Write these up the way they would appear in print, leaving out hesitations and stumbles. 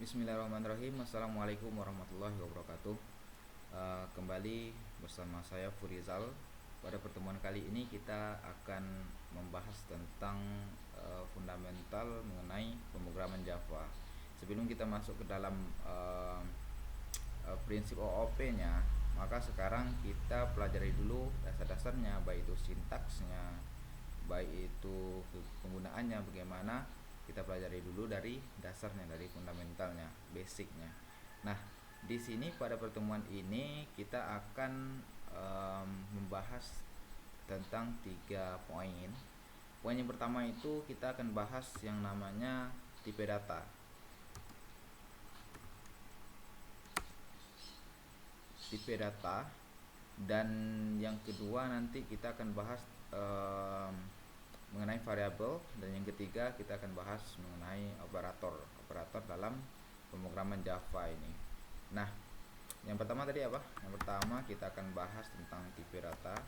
Bismillahirrahmanirrahim. Assalamualaikum warahmatullahi wabarakatuh. Kembali bersama saya Furizal. Pada pertemuan kali ini kita akan membahas tentang fundamental mengenai pemrograman Java. Sebelum kita masuk ke dalam prinsip OOP-nya, maka sekarang kita pelajari dulu dasar-dasarnya, baik itu sintaksnya, baik itu penggunaannya bagaimana. Kita pelajari dulu dari dasarnya, dari fundamentalnya, basicnya. Nah, di sini pada pertemuan ini kita akan membahas tentang 3 poin. Poin yang pertama itu kita akan bahas yang namanya tipe data. Tipe data. Dan yang kedua nanti kita akan bahas mengenai variabel, dan yang ketiga kita akan bahas mengenai operator dalam pemrograman Java ini. Nah, yang pertama tadi apa? Yang pertama kita akan bahas tentang tipe data.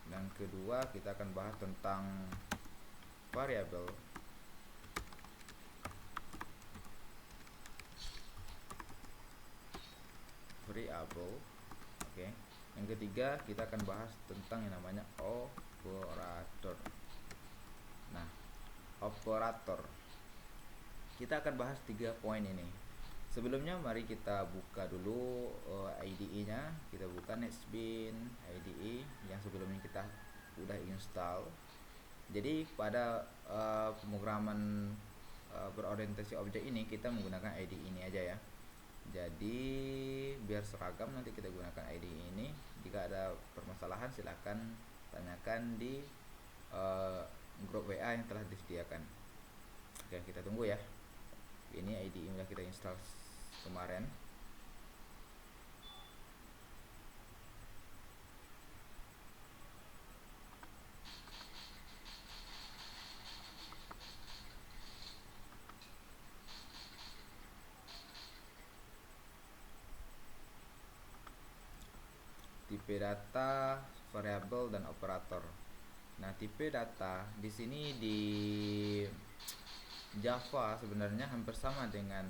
Dan kedua kita akan bahas tentang variabel. Oke. Yang ketiga kita akan bahas tentang yang namanya operator. Nah, operator. Kita akan bahas 3 poin ini. Sebelumnya mari kita buka dulu IDE-nya. Kita buka NetBeans IDE yang sebelumnya kita udah install. Jadi pada pemrograman berorientasi objek ini kita menggunakan IDE ini aja ya. Jadi biar seragam nanti kita gunakan IDE ini. Jika ada permasalahan silahkan tanyakan di grup WA yang telah disediakan. Oke, kita tunggu ya. Ini IDE udah kita install kemarin. Tipe data, variabel, dan operator. Nah, tipe data di sini di Java sebenarnya hampir sama dengan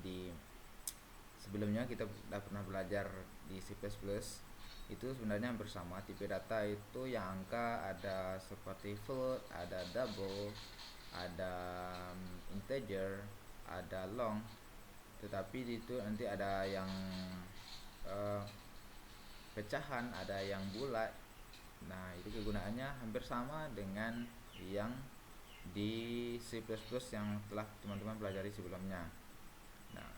di sebelumnya kita sudah pernah belajar di C++. Itu sebenarnya hampir sama. Tipe data itu yang angka ada seperti float, ada double, ada integer, ada long. Tetapi itu nanti ada yang pecahan, ada yang bulat. Nah, itu kegunaannya hampir sama dengan yang di C++ yang telah teman-teman pelajari sebelumnya. Nah,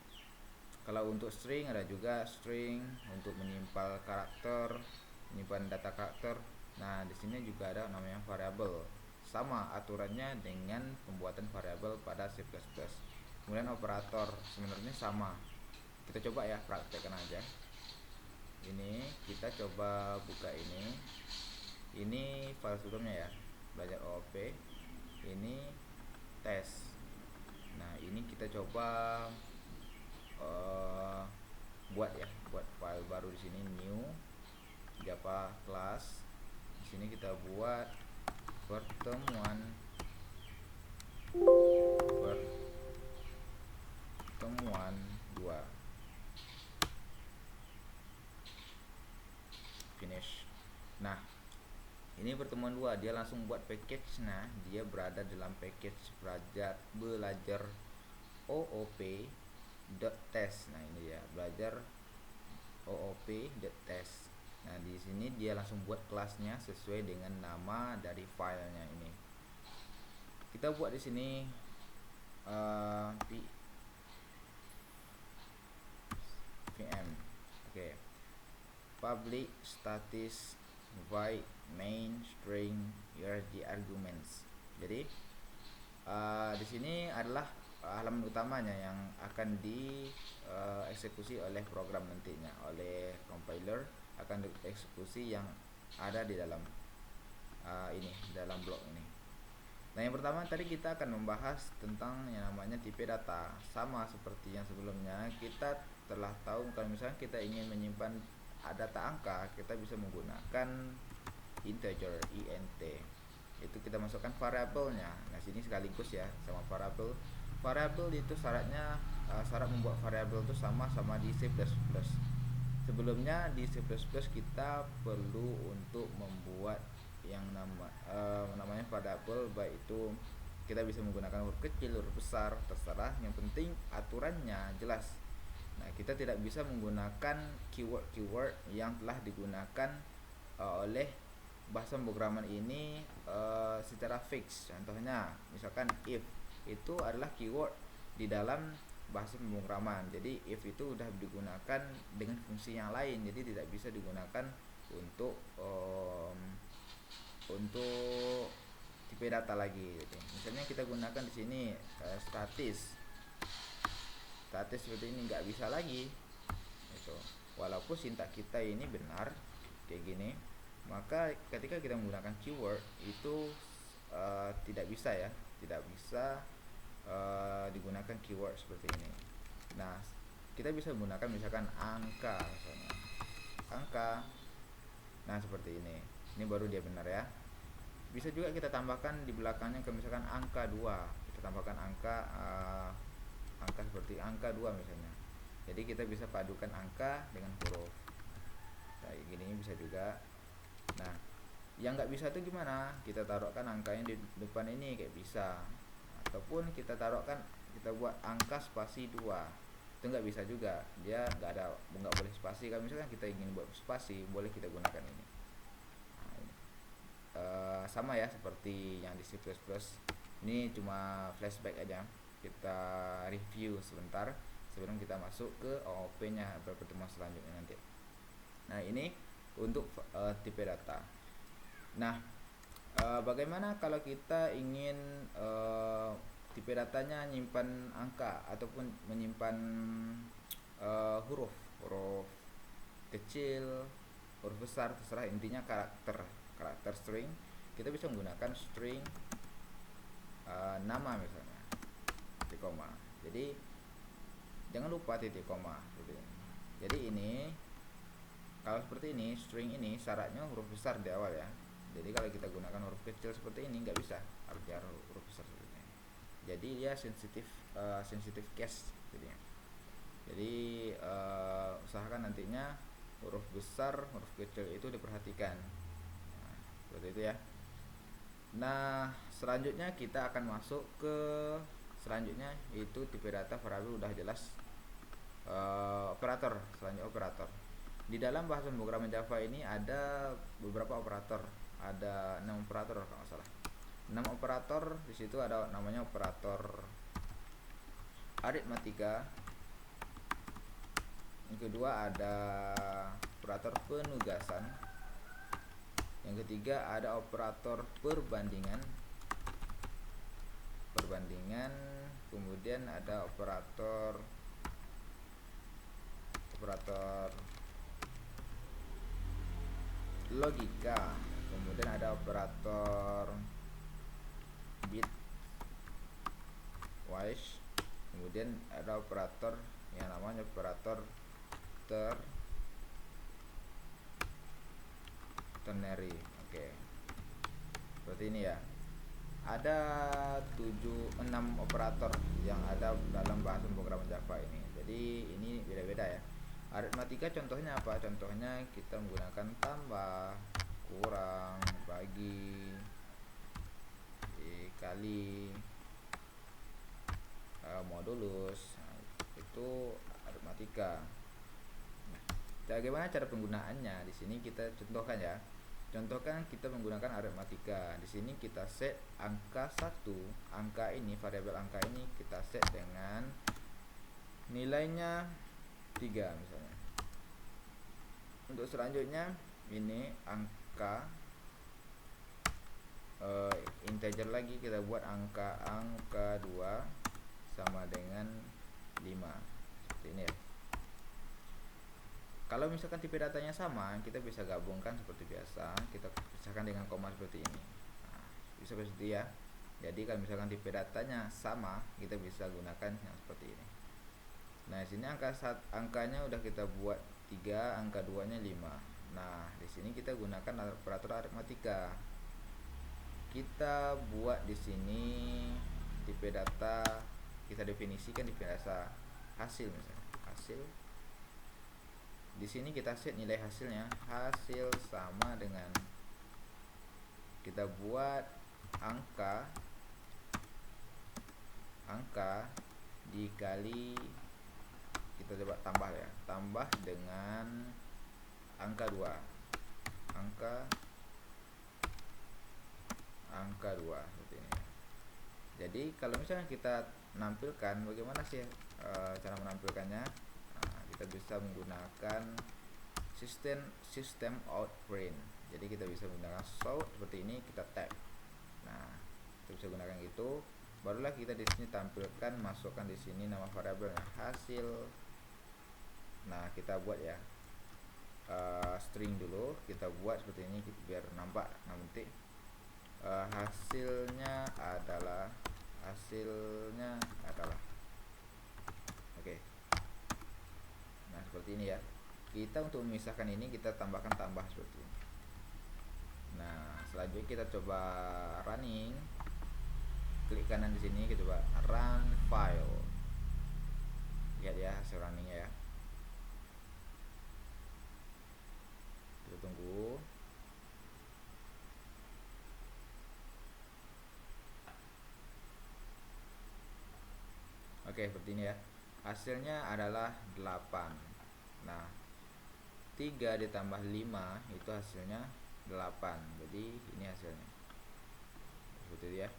kalau untuk string ada juga string untuk menyimpan karakter, menyimpan data karakter. Nah, di sini juga ada namanya variabel. Sama aturannya dengan pembuatan variabel pada C++. Kemudian operator sebenarnya sama. Kita coba ya praktekkan aja. Ini kita coba buka ini. Ini file sebelumnya ya, belajar OOP. Ini tes. Nah, ini kita coba buat file baru di sini, new Java class. Di sini kita buat pertemuan 2. Finish. Nah, ini pertemuan 2, dia langsung buat package. Nah, dia berada dalam package belajar OOP.test. Nah, ini dia belajar OOP.test. Nah, di sini dia langsung buat kelasnya sesuai dengan nama dari filenya ini. Kita buat di sini VM. Oke. Public status void main string the arguments. Jadi di sini adalah halaman utamanya yang akan dieksekusi oleh program nantinya, oleh compiler akan dieksekusi yang ada di dalam ini, dalam blok ini. Nah, yang pertama tadi kita akan membahas tentang yang namanya tipe data. Sama seperti yang sebelumnya, kita telah tahu kalau misalnya kita ingin menyimpan data angka, kita bisa menggunakan integer, int. itu kita masukkan variabelnya. Nah sini sekaligus ya sama variabel. Variabel itu syaratnya syarat membuat variabel itu sama di C++. Sebelumnya di C++ kita perlu untuk membuat yang namanya variabel, baik itu kita bisa menggunakan huruf kecil, huruf besar, terserah, yang penting aturannya jelas. Nah kita tidak bisa menggunakan keyword yang telah digunakan oleh bahasa pemrograman ini secara fix. Contohnya misalkan if itu adalah keyword di dalam bahasa pemrograman, jadi if itu sudah digunakan dengan fungsi yang lain, jadi tidak bisa digunakan untuk tipe data lagi gitu. Misalnya kita gunakan di sini statis seperti ini, nggak bisa lagi itu. Walaupun sintak kita ini benar kayak gini, maka ketika kita menggunakan keyword itu tidak bisa ya, tidak bisa digunakan keyword seperti ini. Nah kita bisa menggunakan misalkan angka, misalnya angka. Nah seperti ini baru dia benar ya. Bisa juga kita tambahkan di belakangnya ke misalkan angka 2, kita tambahkan angka seperti angka 2 misalnya. Jadi kita bisa padukan angka dengan huruf kayak gini, bisa juga. Nah yang nggak bisa tuh gimana, kita taruhkan angkanya di depan ini kayak bisa, ataupun kita taruhkan, kita buat angka spasi 2, itu nggak bisa juga, dia nggak boleh spasi. Kalau misalkan kita ingin buat spasi, boleh kita gunakan ini. Sama ya seperti yang di C++. Ini cuma flashback aja, kita review sebentar sebelum kita masuk ke OOP nya pertemuan selanjutnya nanti. Nah ini untuk tipe data. Nah bagaimana kalau kita ingin tipe datanya menyimpan angka ataupun menyimpan huruf kecil, huruf besar, terserah, intinya karakter string. Kita bisa menggunakan string nama misalnya, titik koma. Jadi jangan lupa titik koma gitu. Jadi ini kalau seperti ini, string ini syaratnya huruf besar di awal ya. Jadi kalau kita gunakan huruf kecil seperti ini nggak bisa, harus huruf besar seperti ini. Jadi dia sensitif case jadinya. Jadi usahakan nantinya huruf besar, huruf kecil itu diperhatikan. Nah, seperti itu ya. Nah selanjutnya kita akan masuk ke selanjutnya, itu tipe data variabel udah jelas. Operator, selanjutnya operator. Di dalam bahasa pemrograman Java ini ada beberapa operator, ada 6 operator kalau nggak salah. 6 operator. Di situ ada namanya operator aritmatika. Yang kedua ada operator penugasan. Yang ketiga ada operator perbandingan. Kemudian ada operator logika. Kemudian ada operator bitwise. Kemudian ada operator yang namanya operator ternary. Oke. Seperti ini ya. Ada 6 operator yang ada dalam bahasa pemrograman Java ini. Jadi ini beda-beda ya. Aritmatika contohnya apa? Contohnya kita menggunakan tambah, kurang, bagi, kali, modulus. Nah, itu aritmatika. Nah, bagaimana cara penggunaannya? Di sini kita contohkan ya. Contohkan kita menggunakan aritmatika. Di sini kita set angka 1, angka ini, variabel angka ini kita set dengan nilainya 3 misalnya. Untuk selanjutnya ini angka integer lagi, kita buat angka 2 sama dengan 5. Seperti ini ya. Kalau misalkan tipe datanya sama, kita bisa gabungkan seperti biasa, kita pisahkan dengan koma seperti ini. Nah, bisa seperti ya. Jadi kalau misalkan tipe datanya sama, kita bisa gunakan yang seperti ini. Nah, di sini angkanya udah kita buat 3, angka 2-nya 5. Nah, di sini kita gunakan operator aritmatika. kita buat di sini tipe data, kita definisikan tipe data hasil, misalnya hasil. Di sini kita set nilai hasilnya, hasil sama dengan, kita buat angka dikali, kita coba tambah ya, tambah dengan angka 2, angka 2 seperti ini. Jadi kalau misalnya kita menampilkan, bagaimana sih cara menampilkannya? Nah, kita bisa menggunakan sistem outprint. Jadi kita bisa menggunakan sort seperti ini, kita tag. Nah, kita bisa gunakan itu. Barulah kita di sini tampilkan, masukkan di sini nama variabelnya hasil. Nah, kita buat ya string dulu, kita buat seperti ini biar nampak nanti. Hasilnya adalah oke. Nah, seperti ini ya. Kita untuk memisahkan ini, kita tambahkan tambah seperti ini. Nah, selanjutnya kita coba running. Klik kanan di sini, kita coba run file. Lihat ya hasil runningnya ya. Kita tunggu. Oke, seperti ini ya. Hasilnya adalah 8. Nah, 3 ditambah 5 itu hasilnya 8. Jadi ini hasilnya. Seperti itu ya.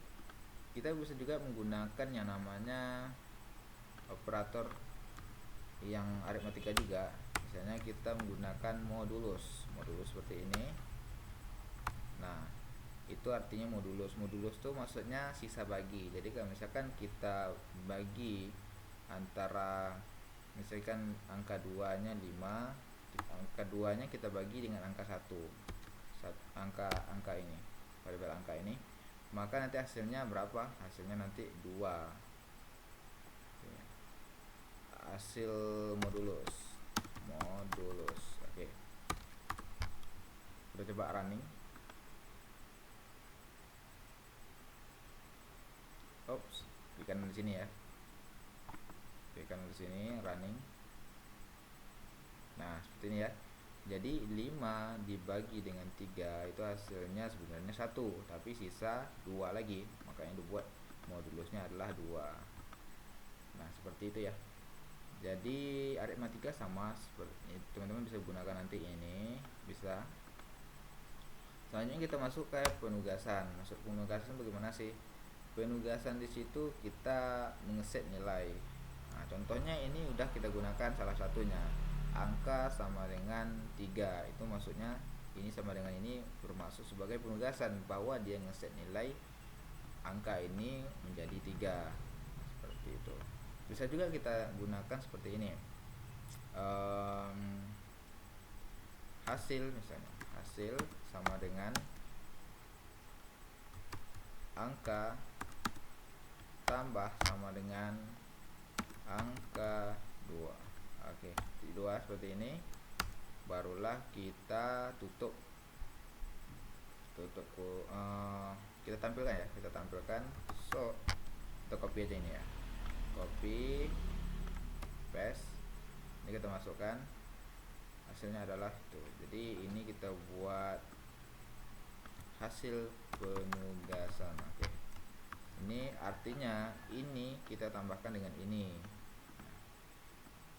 Kita bisa juga menggunakan yang namanya operator yang aritmatika juga. Misalnya kita menggunakan modulus seperti ini. Nah, itu artinya modulus tuh maksudnya sisa bagi. Jadi kalau misalkan kita bagi antara, misalkan angka 2 nya 5, angka 2 nya kita bagi dengan angka 1, angka ini, variabel angka ini, maka nanti hasilnya berapa? Hasilnya nanti 2. Hasil modulus. Oke. Kita coba running. Oops, klikkan di sini ya. Klikkan di sini running. Nah, seperti ini ya. Jadi 5 dibagi dengan 3 itu hasilnya sebenarnya 1, tapi sisa 2 lagi. Makanya dibuat modulusnya adalah 2. Nah, seperti itu ya. Jadi aritmatika sama seperti ini. Teman-teman bisa gunakan nanti ini, bisa. Selanjutnya kita masuk ke penugasan. Masuk penugasan bagaimana sih? Penugasan di situ kita mengeset nilai. Nah, contohnya ini udah kita gunakan salah satunya. Angka sama dengan 3. Itu maksudnya ini sama dengan ini bermaksud sebagai penugasan bahwa dia ngeset nilai angka ini menjadi 3. Seperti itu. Bisa juga kita gunakan seperti ini. Hasil misalnya. Hasil sama dengan angka tambah sama dengan angka 2. Oke, 2 seperti ini. Barulah kita tutup kita tampilkan ya, kita tampilkan. So, kita copy aja ini ya, copy paste. Ini kita masukkan, hasilnya adalah itu. Jadi ini kita buat hasil penugasan. Oke. Ini artinya ini kita tambahkan dengan ini.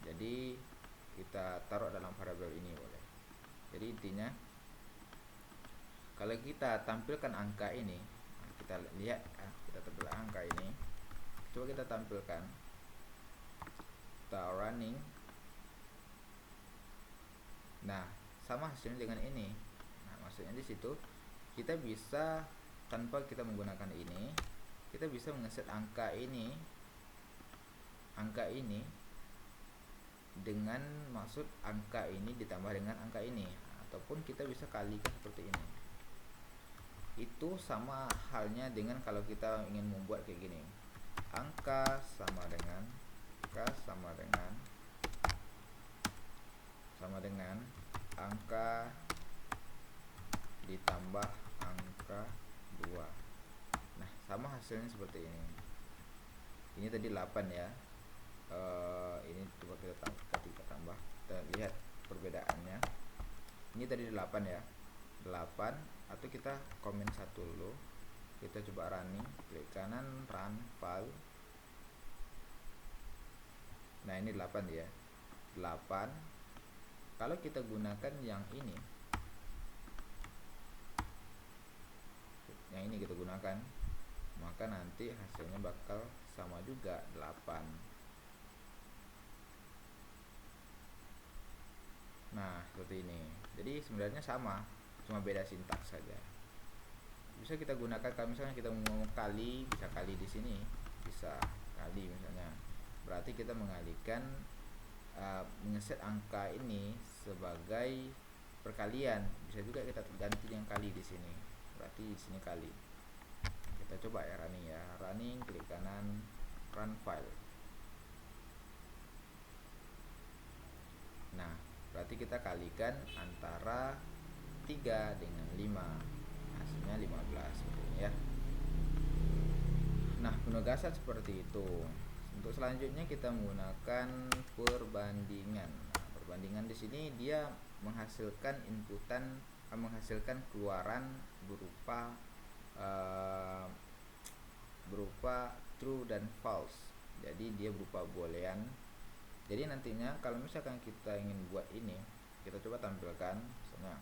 Jadi kita taruh dalam variabel ini boleh. Jadi intinya kalau kita tampilkan angka ini, kita lihat ya, kita tampilkan angka ini. Coba kita tampilkan, kita running. Nah, sama hasilnya dengan ini. Nah, maksudnya di situ kita bisa tanpa kita menggunakan ini, kita bisa mengeset angka ini dengan maksud angka ini ditambah dengan angka ini, ataupun kita bisa kalikan seperti ini. Itu sama halnya dengan kalau kita ingin membuat kayak gini, angka sama dengan angka ditambah angka 2. sama hasilnya seperti ini. Ini tadi 8 ya. Ini coba kita tambah, kita lihat perbedaannya. Ini tadi 8 ya, 8, atau kita komen satu dulu, kita coba running, klik kanan, run file. Nah ini 8 ya, 8. Kalau kita gunakan yang ini kita gunakan, maka nanti hasilnya bakal sama juga 8. Nah seperti ini. Jadi sebenarnya sama, cuma beda sintaks saja. Bisa kita gunakan kalau misalnya kita mau kali, bisa kali di sini, bisa kali misalnya. Berarti kita mengalihkan mengeset angka ini sebagai perkalian. Bisa juga kita ganti yang kali di sini. Berarti di sini kali. Kita coba ya running ya. Running, klik kanan, run file. Nah, berarti kita kalikan antara 3 dengan 5. Hasilnya 15 seperti ini ya. Nah, penugasan seperti itu. Untuk selanjutnya kita menggunakan perbandingan. Nah, perbandingan di sini dia menghasilkan menghasilkan keluaran berupa true dan false. Jadi dia berupa boolean. Jadi nantinya kalau misalkan kita ingin buat ini, kita coba tampilkan. Misalnya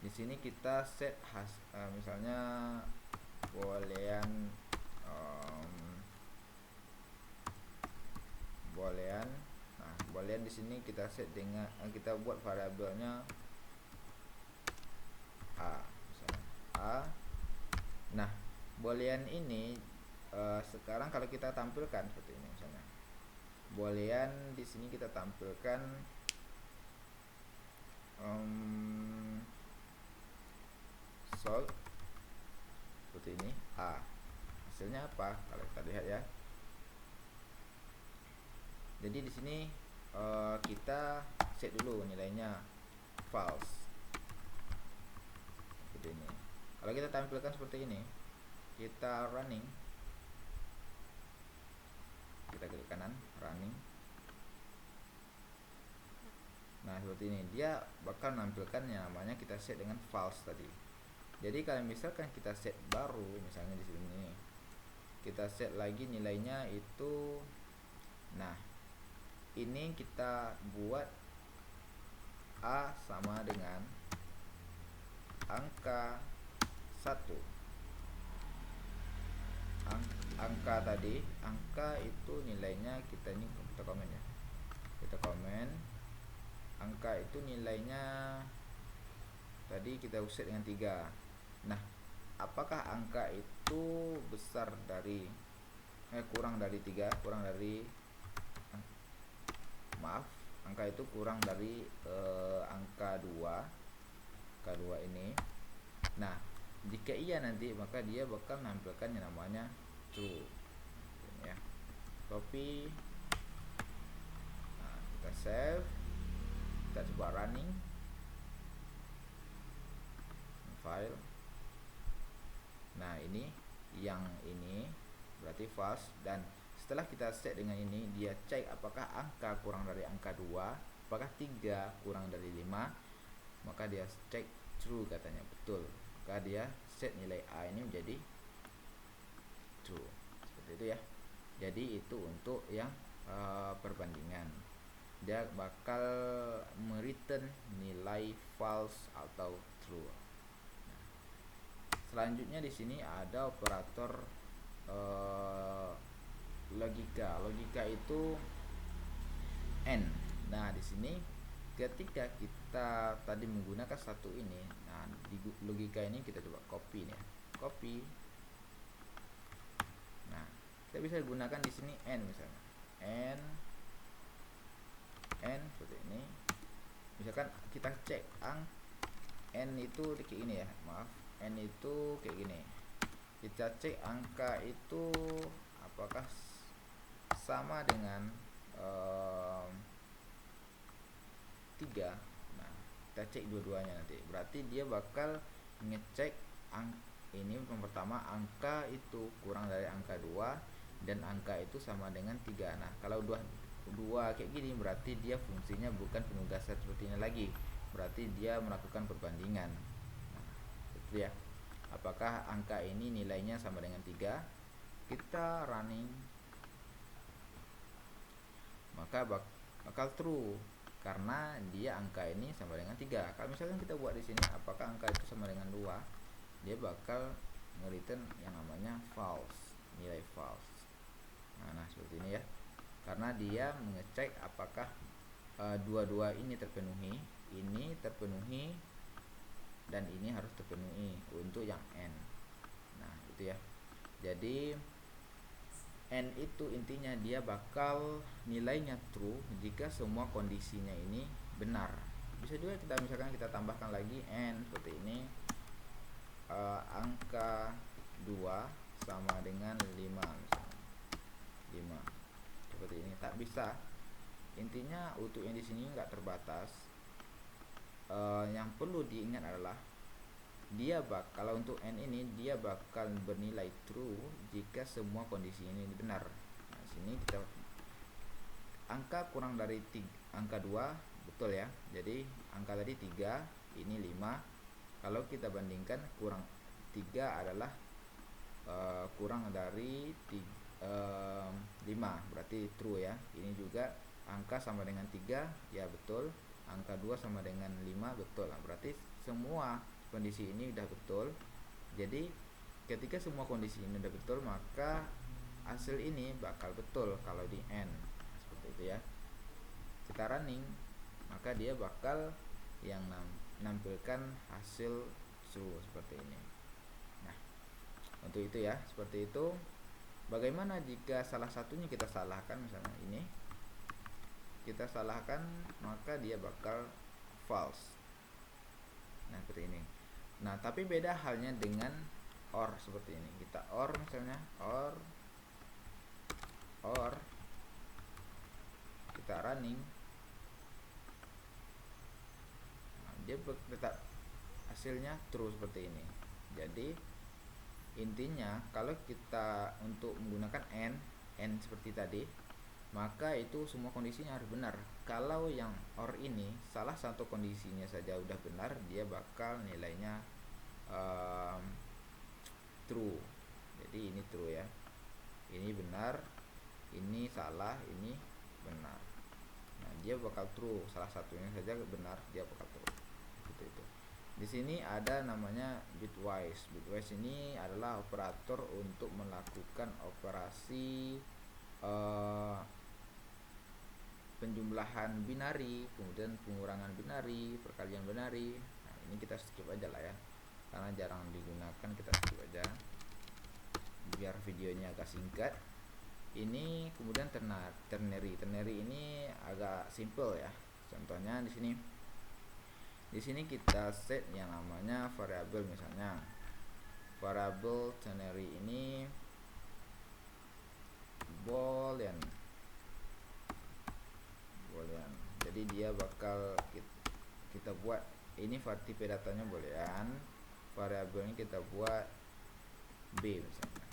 di sini kita set misalnya boolean boolean. Nah, boolean di sini kita set dengan kita buat variabelnya a, misalnya a. Nah, boolean ini sekarang kalau kita tampilkan seperti ini misalnya. Boolean di sini kita tampilkan solve seperti ini a. Hasilnya apa? Kalau kita lihat ya. Jadi di sini kita set dulu nilainya false seperti ini. Kalau kita tampilkan seperti ini, kita running, kita klik kanan, running. Nah seperti ini, dia bakal menampilkan yang namanya kita set dengan false tadi. Jadi kalau misalkan kita set baru, misalnya di sini kita set lagi nilainya itu, nah ini kita buat a sama dengan angka 1. Angka tadi, angka itu nilainya kita komen ya. Kita komen angka itu nilainya tadi kita set dengan 3. Nah, apakah angka itu besar dari kurang dari 3, angka itu kurang dari angka 2 ini. Nah, jika iya nanti maka dia bakal menampilkan yang namanya true ya. Copy. Nah, kita save, kita coba running file. Nah ini yang ini berarti false, dan setelah kita set dengan ini, dia cek apakah angka kurang dari angka 2, apakah 3 kurang dari 5, maka dia cek true katanya, betul. Maka dia set nilai A ini menjadi true. Seperti itu ya. Jadi itu untuk yang perbandingan. Dia bakal mereturn nilai false atau true. Selanjutnya di sini ada operator logika. Logika itu N. Nah, di sini ketika kita tadi menggunakan satu ini, nah di logika ini kita coba copy nih. Copy. Nah, kita bisa gunakan di sini N misalnya. N seperti ini. Misalkan kita cek N itu kayak gini ya. Maaf. N itu kayak gini. Kita cek angka itu apakah sama dengan 3. Nah, kita cek dua-duanya nanti. Berarti dia bakal ngecek ini yang pertama, angka itu kurang dari angka 2 dan angka itu sama dengan 3. Nah, kalau dua kayak gini berarti dia fungsinya bukan penugasan seperti ini lagi. Berarti dia melakukan perbandingan. Nah, itu ya. Apakah angka ini nilainya sama dengan 3? Kita running, maka bakal true karena dia angka ini sama dengan 3. Kalau misalkan kita buat di sini apakah angka itu sama dengan 2, dia bakal nge-return yang namanya false, nilai false. Nah, seperti ini ya. Karena dia mengecek apakah dua-dua ini terpenuhi, dan ini harus terpenuhi untuk yang n. Nah, itu ya. Jadi n itu intinya dia bakal nilainya true jika semua kondisinya ini benar. Bisa juga kita misalkan kita tambahkan lagi n seperti ini, angka 2 sama dengan 5 misalnya. 5 seperti ini. Tak bisa. Intinya untuk yang di sini nggak terbatas. Yang perlu diingat adalah kalau untuk n ini dia bakal bernilai true jika semua kondisi ini benar. Nah, sini kita angka kurang dari angka 2 betul ya. Jadi angka tadi 3, ini 5. Kalau kita bandingkan kurang 3 adalah kurang dari 5, berarti true ya. Ini juga angka sama dengan 3, ya betul. Angka 2 sama dengan 5, betul. Berarti semua kondisi ini udah betul. Jadi ketika semua kondisi ini udah betul, maka hasil ini bakal betul kalau di n. Seperti itu ya. Kita running, maka dia bakal yang menampilkan hasil true seperti ini. Nah, untuk itu ya, seperti itu. Bagaimana jika salah satunya kita salahkan, misalnya ini kita salahkan, maka dia bakal false. Nah, seperti ini. Nah, tapi beda halnya dengan or seperti ini. Kita or misalnya, or kita running, nah, dia tetap hasilnya true seperti ini. Jadi intinya kalau kita untuk menggunakan n seperti tadi, maka itu semua kondisinya harus benar. Kalau yang or ini salah satu kondisinya saja udah benar, dia bakal nilainya true. Jadi ini true ya. Ini benar, ini salah, ini benar. Nah, dia bakal true. Salah satunya saja benar, dia bakal true. Seperti itu. Di sini ada namanya bitwise. Bitwise ini adalah operator untuk melakukan operasi penjumlahan binari, kemudian pengurangan binari, perkalian binari. Nah, ini kita skip aja lah ya, karena jarang digunakan, kita skip aja biar videonya agak singkat. Ini kemudian ternary. Ternary ini agak simple ya. Contohnya di sini kita set yang namanya variabel, misalnya variabel ternary ini boolean. Jadi dia bakal kita buat ini tipe datanya boolean, variabelnya kita buat b misalnya.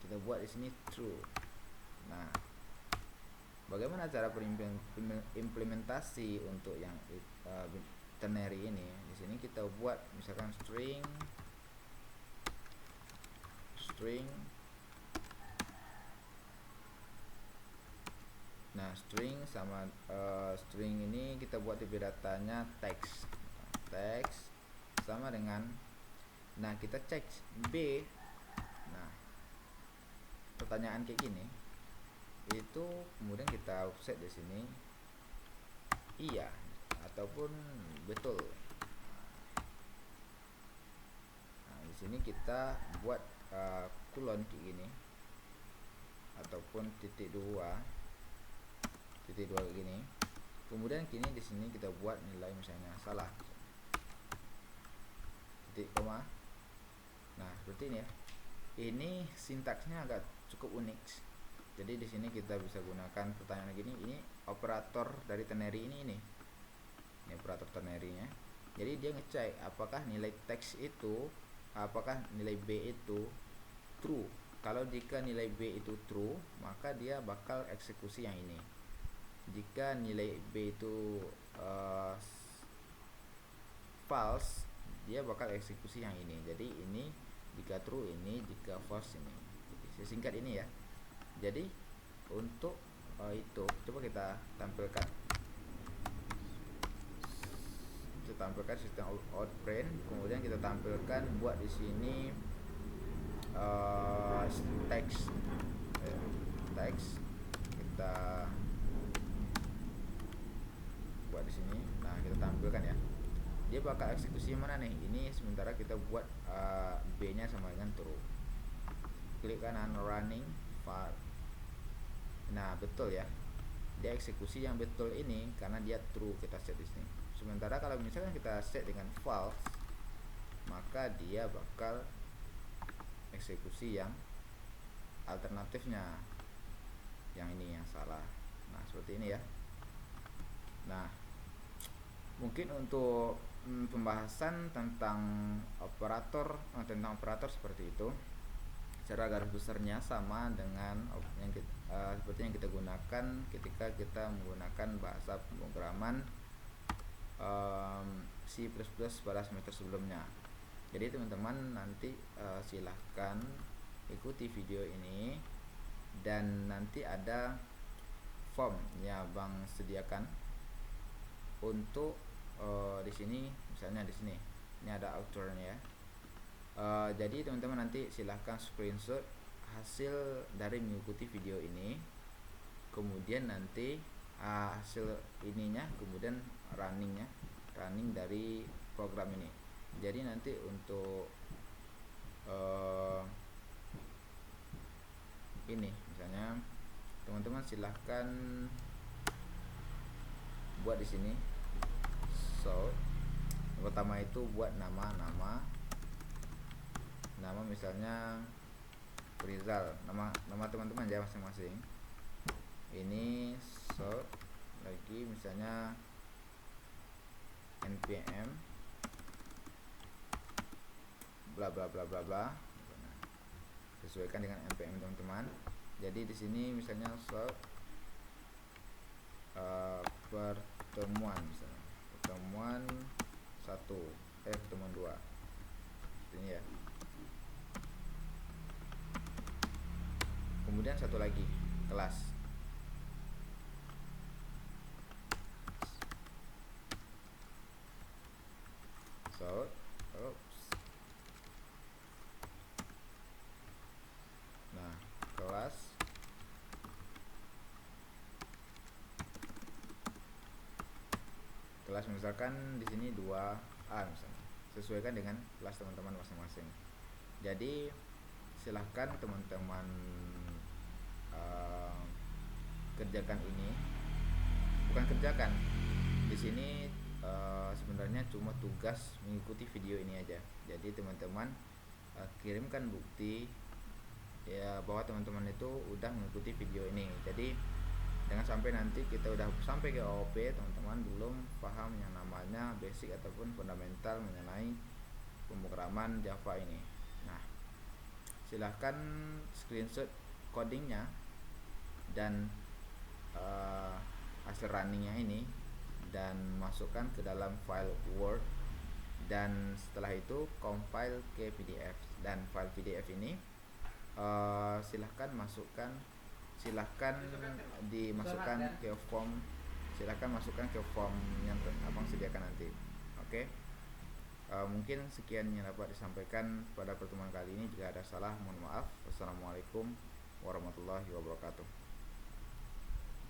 Kita buat di sini true. Nah, bagaimana cara implementasi untuk yang ternary ini? Di sini kita buat misalkan string. Nah, string sama string ini kita buat tipe datanya text. Text sama dengan, nah kita cek b. Nah, pertanyaan kayak gini itu kemudian kita offset di sini iya ataupun betul. Nah, di sini kita buat kulon kayak gini ataupun titik dua gini. Kemudian kini di sini kita buat nilai misalnya salah, titik koma. Nah, seperti ini ya. Ini sintaksnya agak cukup unik. Jadi di sini kita bisa gunakan pertanyaan gini. Ini operator dari ternary ini operator ternary-nya. Jadi dia ngecek apakah nilai teks itu apakah nilai B itu true. Kalau jika nilai B itu true, maka dia bakal eksekusi yang ini. Jika nilai B itu false, dia bakal eksekusi yang ini. Jadi ini jika true ini, jika false ini. Jadi sesingkat ini ya. Jadi untuk itu coba kita tampilkan. Kita tampilkan sistem out print, kemudian kita tampilkan buat di sini teks kita buat di sini. Nah, kita tampilkan ya. Dia bakal eksekusi mana nih? Ini sementara kita buat B-nya sama dengan true. Klik kanan running file. Nah, betul ya. Dia eksekusi yang betul ini karena dia true kita set di sini. Sementara kalau misalkan kita set dengan false, maka dia bakal eksekusi yang alternatifnya, yang ini yang salah. Nah, seperti ini ya. Nah, mungkin untuk pembahasan tentang operator seperti itu. Secara garis besarnya sama dengan yang seperti yang kita gunakan ketika kita menggunakan bahasa pemrograman C++ pada semester sebelumnya. Jadi teman-teman nanti silahkan ikuti video ini, dan nanti ada form yang Bang sediakan untuk di sini, misalnya di sini ini ada authornya ya. Jadi teman-teman nanti silahkan screenshot hasil dari mengikuti video ini, kemudian nanti hasil ininya, kemudian running dari program ini. Jadi nanti untuk ini misalnya teman-teman silahkan buat di sini. So pertama itu buat nama misalnya Rizal, nama teman-teman ya masing-masing. Ini so lagi misalnya npm bla bla bla bla bla, sesuaikan dengan npm teman-teman. Jadi di sini misalnya so pertemuan, misalnya pertemuan 1 pertemuan 2 ini ya. Kemudian satu lagi kelas. So nah, kelas misalkan di sini 2A misalnya, sesuaikan dengan kelas teman-teman masing-masing. Jadi silahkan teman-teman kerjakan ini, bukan kerjakan di sini, sebenarnya cuma tugas mengikuti video ini aja. Jadi teman-teman kirimkan bukti ya bahwa teman-teman itu udah mengikuti video ini. Jadi jangan sampai nanti kita udah sampai ke OOP, teman-teman belum paham yang namanya basic ataupun fundamental mengenai pemrograman Java ini. Nah, silahkan screenshot codingnya dan hasil runningnya ini, dan masukkan ke dalam file Word, dan setelah itu compile ke PDF. Dan file PDF ini silahkan dimasukkan ke form, yang abang sediakan nanti. Oke. Mungkin sekian yang dapat disampaikan pada pertemuan kali ini. Jika ada salah mohon maaf. Wassalamualaikum warahmatullahi wabarakatuh.